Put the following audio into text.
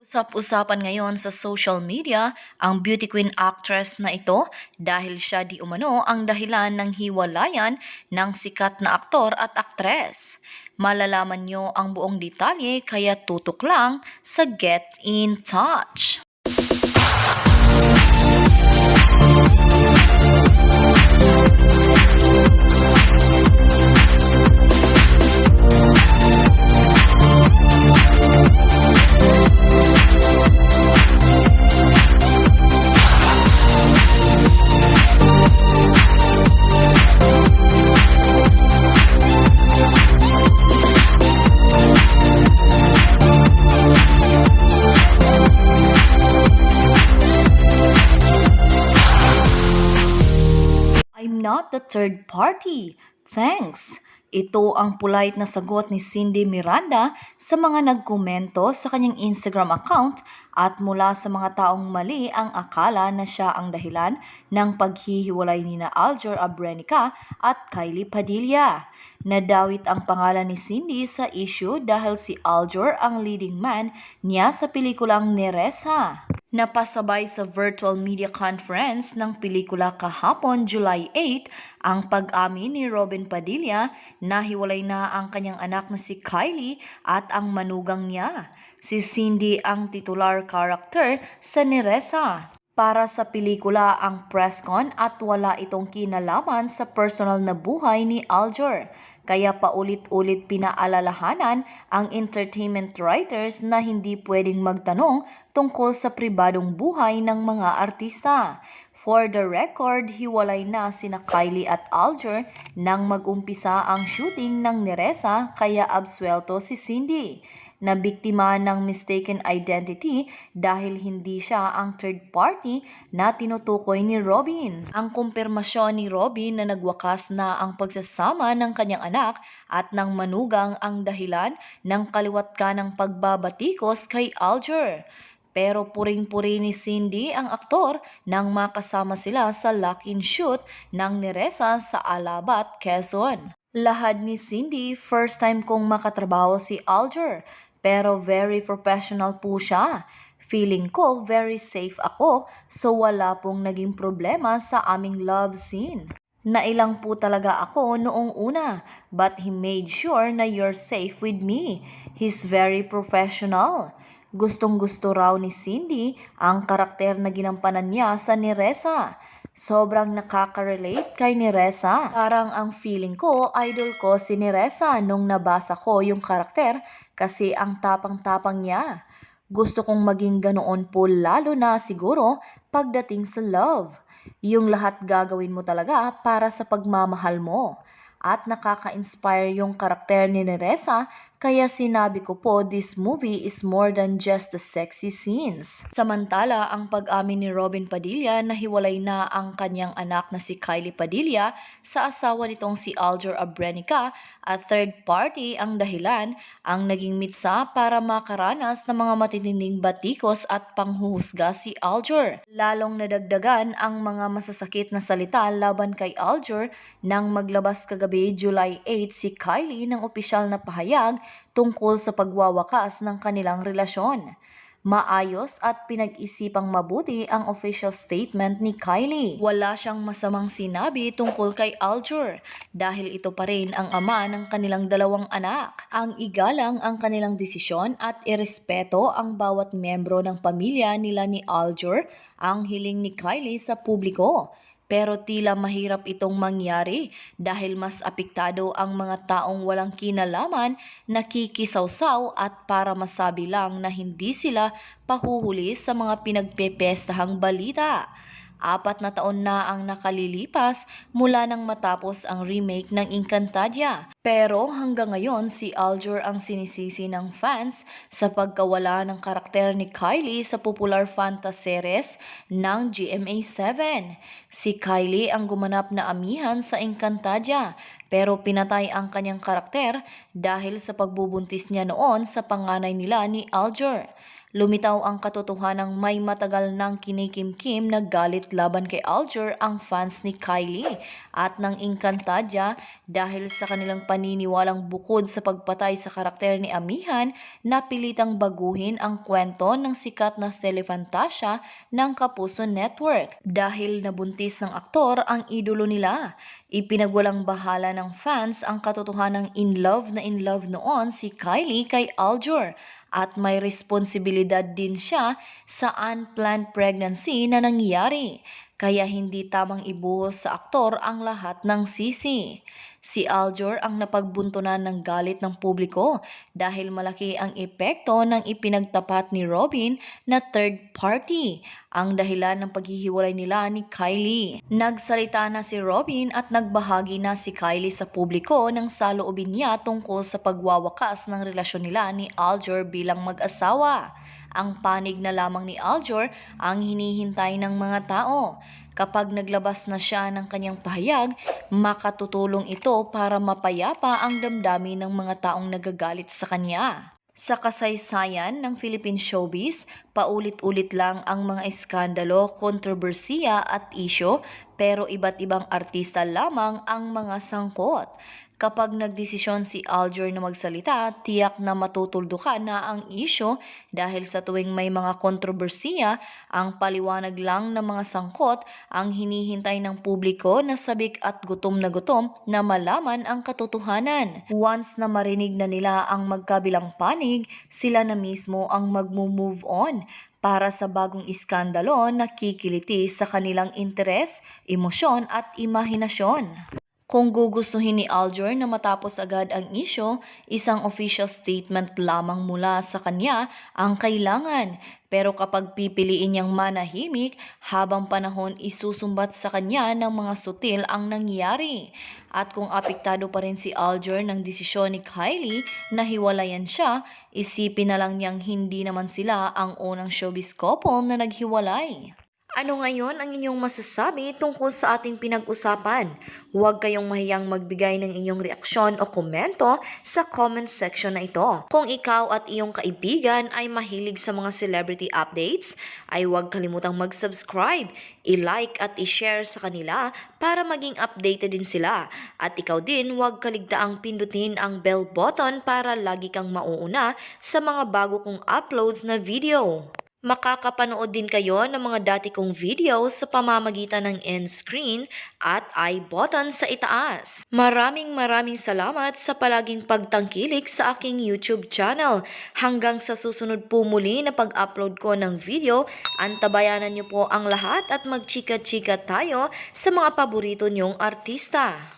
Usap-usapan ngayon sa social media ang beauty queen actress na ito dahil siya di umano ang dahilan ng hiwalayan ng sikat na aktor at aktres. Malalaman nyo ang buong detalye kaya tutok lang sa Get in Touch. I'm not the third party. Thanks. Ito ang polite na sagot ni Cindy Miranda sa mga nagkomento sa kanyang Instagram account at mula sa mga taong mali ang akala na siya ang dahilan ng paghihiwalay ni na Aljur Abrenica at Kylie Padilla. Nadawit ang pangalan ni Cindy sa issue dahil si Aljur ang leading man niya sa pelikulang Neresa. Napasabay sa virtual media conference ng pelikula kahapon July 8 ang pag-amin ni Robin Padilla na hiwalay na ang kanyang anak na si Kylie at ang manugang niya. Si Cindy ang titular character sa Neresa. Para sa pelikula ang press con at wala itong kinalaman sa personal na buhay ni Aljur. Kaya paulit-ulit pinaalalahanan ang entertainment writers na hindi pwedeng magtanong tungkol sa pribadong buhay ng mga artista. For the record, hiwalay na sina Kylie at Aljur nang mag-umpisa ang shooting ng Neresa kaya absuelto si Cindy. Nabiktima ng mistaken identity dahil hindi siya ang third party na tinutukoy ni Robin. Ang kumpirmasyon ni Robin na nagwakas na ang pagsasama ng kanyang anak at ng manugang ang dahilan ng kaliwat ka ng pagbabatikos kay Aljur. Pero puring-puri ni Cindy ang aktor nang makasama sila sa lock-in shoot ng Neresa sa Alabat, Quezon. Lahad ni Cindy, first time kong makatrabaho si Aljur, pero very professional po siya. Feeling ko very safe ako, so wala pong naging problema sa aming love scene. Nailang po talaga ako noong una, but he made sure na you're safe with me. He's very professional. Gustong-gusto raw ni Cindy ang karakter na ginampanan niya sa Neresa. Sobrang nakaka-relate kay Neresa. Parang ang feeling ko, idol ko si Neresa nung nabasa ko yung karakter kasi ang tapang-tapang niya. Gusto kong maging ganoon po lalo na siguro pagdating sa love. Yung lahat gagawin mo talaga para sa pagmamahal mo. At nakaka-inspire yung karakter ni Neresa kaya sinabi ko po this movie is more than just the sexy scenes. Samantala, ang pag-amin ni Robin Padilla na hiwalay na ang kanyang anak na si Kylie Padilla sa asawa nitong si Aljur Abrenica at third party ang dahilan ang naging mitsa para makaranas ng mga matitinding batikos at panghuhusga si Aljur. Lalong nadagdagan ang mga masasakit na salita laban kay Aljur nang maglabas kagabi July 8 si Kylie ng opisyal na pahayag tungkol sa pagwawakas ng kanilang relasyon. Maayos at pinag-isipang mabuti ang official statement ni Kylie. Wala siyang masamang sinabi tungkol kay Aljur dahil ito pa rin ang ama ng kanilang dalawang anak. Ang igalang ang kanilang desisyon at irespeto ang bawat membro ng pamilya nila ni Aljur ang hiling ni Kylie sa publiko. Pero tila mahirap itong mangyari dahil mas apektado ang mga taong walang kinalaman, nakikisawsaw at para masabi lang na hindi sila pahuhuli sa mga pinagpepestahang balita. 4 na taon na ang nakalilipas mula nang matapos ang remake ng Encantadia. Pero hanggang ngayon si Aljur ang sinisisi ng fans sa pagkawala ng karakter ni Kylie sa popular fantaseries ng GMA7. Si Kylie ang gumanap na amihan sa Encantadia pero pinatay ang kanyang karakter dahil sa pagbubuntis niya noon sa panganay nila ni Aljur. Lumitaw ang katotohanang may matagal nang kinikimkim na galit laban kay Alger ang fans ni Kylie at nang Encantadia dahil sa kanilang paniniwalang bukod sa pagpatay sa karakter ni Amihan, napilitang baguhin ang kwento ng sikat na telefantasya ng Kapuso Network dahil nabuntis ng aktor ang idolo nila. Ipinagwalang bahala ng fans ang katotohanang in love noon si Kylie kay Aljur at may responsibilidad din siya sa unplanned pregnancy na nangyari. Kaya hindi tamang ibuhos sa aktor ang lahat ng sisi. Si Aljur ang napagbuntunan ng galit ng publiko dahil malaki ang epekto ng ipinagtapat ni Robin na third party, ang dahilan ng paghihiwalay nila ni Kylie. Nagsalita na si Robin at nagbahagi na si Kylie sa publiko ng saloobin niya tungkol sa pagwawakas ng relasyon nila ni Aljur bilang mag-asawa. Ang panig na lamang ni Aljur ang hinihintay ng mga tao. Kapag naglabas na siya ng kanyang pahayag, makatutulong ito para mapayapa ang damdamin ng mga taong nagagalit sa kanya. Sa kasaysayan ng Philippine showbiz, paulit-ulit lang ang mga eskandalo, kontrobersiya at isyo, pero iba't ibang artista lamang ang mga sangkot. Kapag nagdesisyon si Aljur na magsalita, tiyak na matutuldukan na ang isyo dahil sa tuwing may mga kontrobersiya, ang paliwanag lang ng mga sangkot ang hinihintay ng publiko na sabik at gutom na malaman ang katotohanan. Once na marinig na nila ang magkabilang panig, sila na mismo ang magmo-move on para sa bagong iskandalo na kikiliti sa kanilang interes, emosyon at imahinasyon. Kung gugustuhin ni Aljur na matapos agad ang isyo, isang official statement lamang mula sa kanya ang kailangan. Pero kapag pipiliin niyang manahimik, habang panahon isusumbat sa kanya ng mga sutil ang nangyari. At kung apektado pa rin si Aljur ng desisyon ni Kylie na hiwalayan siya, isipin na lang niyang hindi naman sila ang unang showbiz couple na naghiwalay. Ano ngayon ang inyong masasabi tungkol sa ating pinag-usapan? Huwag kayong mahiyang magbigay ng inyong reaksyon o komento sa comment section na ito. Kung ikaw at iyong kaibigan ay mahilig sa mga celebrity updates, ay huwag kalimutang mag-subscribe, i-like at i-share sa kanila para maging updated din sila. At ikaw din huwag kaligtaang pindutin ang bell button para lagi kang mauuna sa mga bago kong uploads na video. Makakapanood din kayo ng mga dati kong videos sa pamamagitan ng end screen at I button sa itaas. Maraming salamat sa palaging pagtangkilik sa aking YouTube channel. Hanggang sa susunod po muli na pag-upload ko ng video, antabayanan niyo po ang lahat at magchika-chika tayo sa mga paborito niyong artista.